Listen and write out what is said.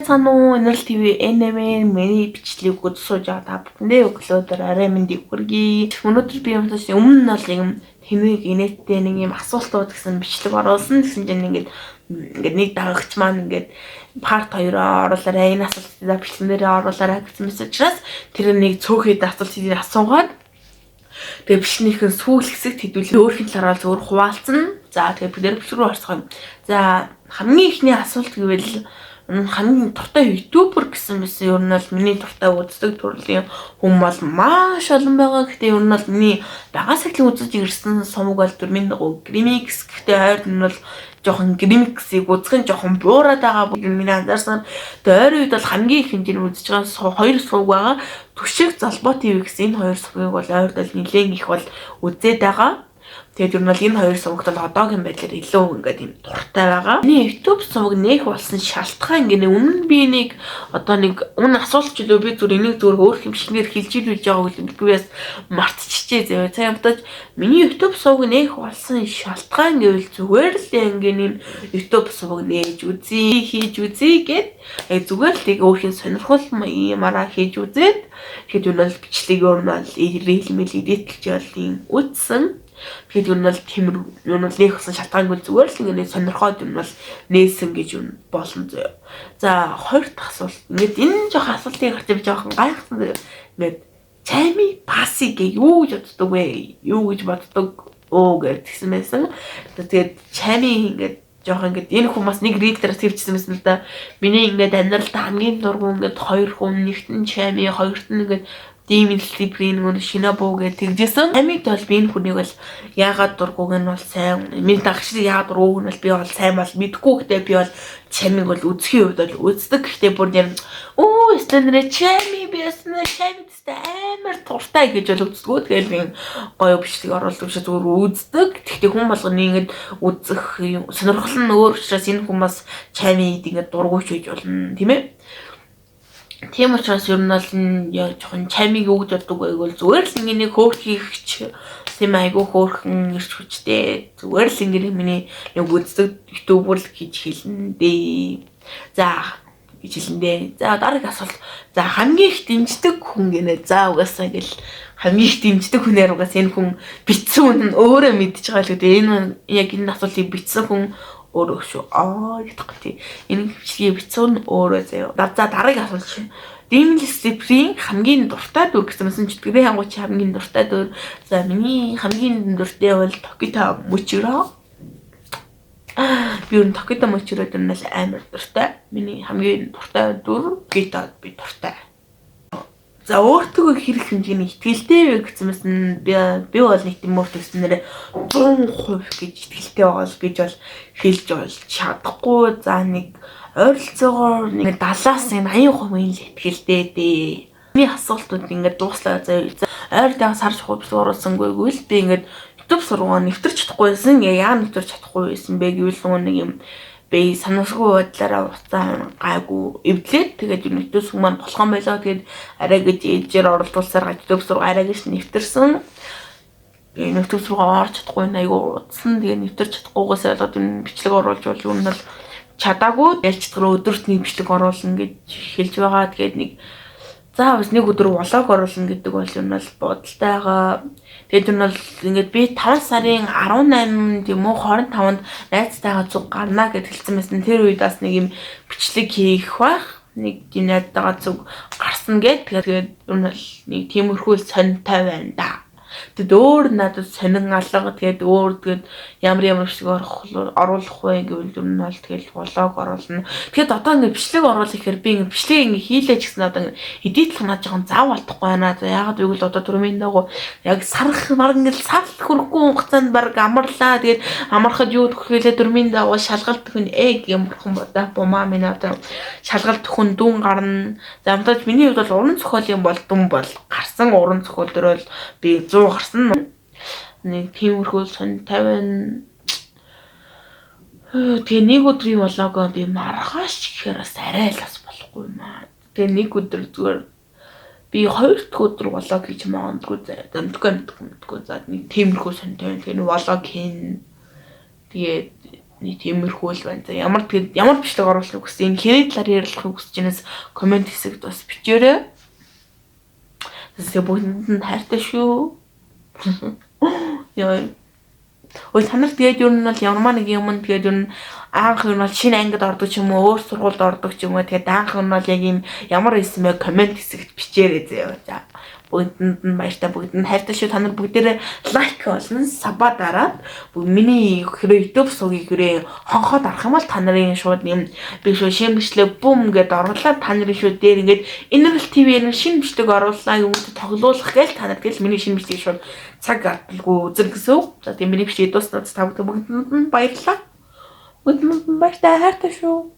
Сануу NL TV anime миний бичлэгийг үзсууж байгаа та бүхэндээ өглөөдөр арай мэндийг хүргэе. Өнөөдөр би юмташ өмнө нь бол юм тэмээг инээдтэй нэг юм асуултууд гэсэн бичлэг оруулсан. Тэгсэн чинь ингээд нэг дагагч маань ингээд part 2-оо оруулаарай, энэ асуултыг бичлэгнээрээ оруулаарай гэсэн мэт учраас тэр нэг цөөхөд асуултыг асуугаад тэгээ бичлэгнийхэн сүүл хэсэгт хэдүүлээ өөрхийн талаараа зөвөр хуваалцсан. За тэгээ бид нэр бичлэг рүү орцгоё. За хамгийн ихний асуулт гэвэл хамгийн дуртай ютубер гэсэн мэт ер нь бол миний дуртай үздэг төрлийн хүн бол маш олон байгаа. Гэхдээ ер нь бол миний багаас эхлэн үзэж ирсэн сумг бол дөрмийн дагуу Grimix. Гэхдээ ойр нь бол жоохон Grimix-ийг үзэх нь жоохон буураад байгаа бүгд миний анзаарсан. Тэгээ ойрын үед бол хамгийн их хэмжээний үзэж байгаа хоёр сувг байгаа. Түшиг Залбоо ТV гэсэн энэ хоёр сувгийг бол ойрд бол нэлээд их бол үзээд байгаа. Тэгээд ер нь бол энэ хоёр сувагт бол одоогийн байдлаар илүү ингээд юм дуртай байгаа. Миний YouTube суваг нээх болсон шалтгаан ингээд өмнө би нэг одоо нэг өмнө асуулт ч үлээ би зүгээр энийг зүгээр өөр хэмжлэгээр хэлж илүүлж байгааг л би бас мартчихжээ зөө. Цаа ямтаж миний YouTube суваг нээх болсон шалтгаан гэвэл зүгээр л ингээд энэ YouTube суваг нээж үзье, хийж үзье гэд зүгээр л тийг өөрхийн сонирхол юмараа хийж үзээд тэгэхэд ер нь бол бичлэг ер нь бол ирэлмэл эдитэлж бол юм үзсэн. Тэгэхэд ер нь бол тиймэр ер нь нээх болсон шалтгаангүй зүгээр л ингээд сонирхоод ер нь бол нээсэн гэж юм болно зөө. За хоёр дахь асуулт. Ингээд энэ жоохон асуултыг гарч жоохон гайхсан зөө. Ингээд чами пассиг юу гэж боддог вэ? Юу гэж боддог гэсэн байсан. Тэгээд чами ингээд жоохон ингээд энэ хүмүүс нэг ридер твчсэн байсан л да. Миний ингээд амьдралдаа хамгийн дургуун ингээд хоёр хүн нэгт нь чами хоёрт нь ингээд Demon Sleep-ийн нэг Shinobu гэж тэгжсэн. Амиг бол би энэ хүнийг бол яагаад дургууг нь бол сайн. Миний дагшил яагаад дургууг нь бол би бол сайн бол мэдгүй гэхдээ би бол чамиг бол үзхийн үед бол үздэг. Гэхдээ бүр нэр стэнэрэ чами биэснэ чами тест амар дуртай гэж бол үздэг. Тэгэл би гоё бичлэг оруулдаг биш зүгээр үздэг. Гэхдээ хүн болгоны ингэж үзэх сонирхол нь өөр учраас энэ хүмүүс чами ингэж дургуйч гэж болно тийм ээ. Тийм учраас ер нь бол энэ жоохон чамиг юу гэж боддог байвал зүгээр л ингэ нэг хөөх хийхч тийм айгу хөөхөн ирч хүчтэй зүгээр л ингэ миний нэг үздэг ютубер л гэж хэлнэ дээ. За гэж хэлнэ дээ. За дараагийн асуулт. За хамгийн их дэмждэг хүн гинэ. За угаасаа гэл хамгийн их дэмждэг хүнээр угаасаа энэ хүн битсэн хүн нь өөрөө мэдчихэж байгаа л гэдэг. Энэ яг энэ асуултыг битсэн хүн өөрөө шүү. Гэдэггүй тий. Энэ бичлэгийг битсэн өөрөө заяа. За дараагийн асуулт. Demon Sleep-ийн хамгийн дуртай дүр гэсэн мэт читгэрийн хангуйч хамгийн дуртай дүр. За миний хамгийн дуртай бол Tokito Mochiro. Би өөр Tokito Mochiro дүр нь амар дуртай. Миний хамгийн дуртай дүр Gita би дуртай. За өөртөө хэрэг хэмжээний итгэлтэй вэ гэсэн мэт би бол нэг тийм өөртөө гэснээр 100% гэж итгэлтэй байгаа л гэж бол хэлж бол чадахгүй. За нэг ойролцоогоор нэг 70-аас 80% л итгэлтэй дээ. Миний асуултууд ингээд дууслаа заяа. Ойртойгоо сарж хувьс оруулсангүй гэвэл би ингээд YouTube сургууль нэвтэрч чадахгүйсэн. Яагаад нэвтэрч чадахгүй байсан бэ гэвэл нэг юм би санаасгүй бодлаараа уцаа гайгүй эвдлээд тэгээд YouTube сүм маань болохон байлаа. Тэгээд арай гэж ээжээр оролдуулсаар YouTube сургууль арай гэж нэвтэрсэн. YouTube сургууль орж чадахгүй айгу утсан. Тэгээд нэвтэрч чадахгүйгээс болоод энэ бичлэг оруулж бол юу нь бол чадаагүй ялцгаар өдөрт нэг бичлэг оруулна гэж хэлж байгаа. Тэгээд нэг заавал нэг өдөр влог оруулна гэдэг бол юм бол бодолтой байгаа. Тэгээд энэ бол ингээд би 5 сарын 18-нд юм уу 25-нд найзтайгаа зүг гарна гэж хэлсэн байсан. Тэр үед бас нэг юм бичлэг хийх байх. Нэг тийм найзтайгаа зүг гарсан гэдэг. Тэгээд энэ бол нэг тиймэрхүү сониртай байна да. Тэгэд өөр надад сонин алга тэгээд өөр тэгээд ямар бичлэг оруулах вэ гэвэл юм бол тэгэл влог оруулна. Тэгэхэд одоо ингэ бичлэг оруулах гэхээр би ингэ бичлэг ингэ хийлээ гэсэн одоо эдитлэх наад жоохон зав алдахгүй байна. Яагаад гэвэл одоо төрмийн дагуу яг сарх баг ингэ сар хөрөхгүй хугацаанд баг амарлаа. Тэгээд амархад юу төхөөлээ төрмийн дагуу шалгалт хүн гэм бурхан бодоо бумаа минь одоо шалгалт хүн дүн гарна. За амтаж миний хувьд бол уран зохиол юм бол дүн бол гарсан уран зохиол дээр бол би 100 гарсан нэг тиймэрхүү сон 50 тэгээ нэг өдрийн влогоо би маргааш гэхээр бас арай л бас болохгүй юм аа. Тэгээ нэг өдөр зүгээр би 2 дахь өдөр влог хийж магадгүй зэмдгүй за нэг тиймэрхүү сон 50 тэгээ влог хийн тэгээд Тиймэрхүү л байна. Ямар бичлэг оруулахыг хүсэж, энэ хэрэг талаар ярилцахыг хүсэж байнаас комент хэсэгт бас бичээрэй. Бүгдэнд нь хайртай шүү. Яа. Та нар тэгээд юу нь бол ямар нэг юм тэгээд юу нь анх нь бол шинэ ангид ордог ч юм уу, өөр сургуульд ордог ч юм уу, тэгээд анх нь бол яг юм ямар байсан бэ комент хэсэгт бичээрэй заяа. За. Бүгдэнд нь баяртай, бүгдэнд хайртай шүү. Та нар бүгдээрээ лайк болон саба дараад миний YouTube сувгийг хонхоод арах юм бол та нарын шууд юм би шүү шинэ бичлэг бум гэдээ оруулаад та нарын шүү дээр ингээд Enable TV-ээр шинэ бичлэг орууллаа юм тоглуулах гээл та нар тэгэл миний шинэ бичлэгийг шууд цаг алдалгүй үзэр гэсэн үг. За тийм миний бичлэг дуустал та бүгдэнд нь баярлалаа. Бүгдэнд нь баяртай хайртай шүү.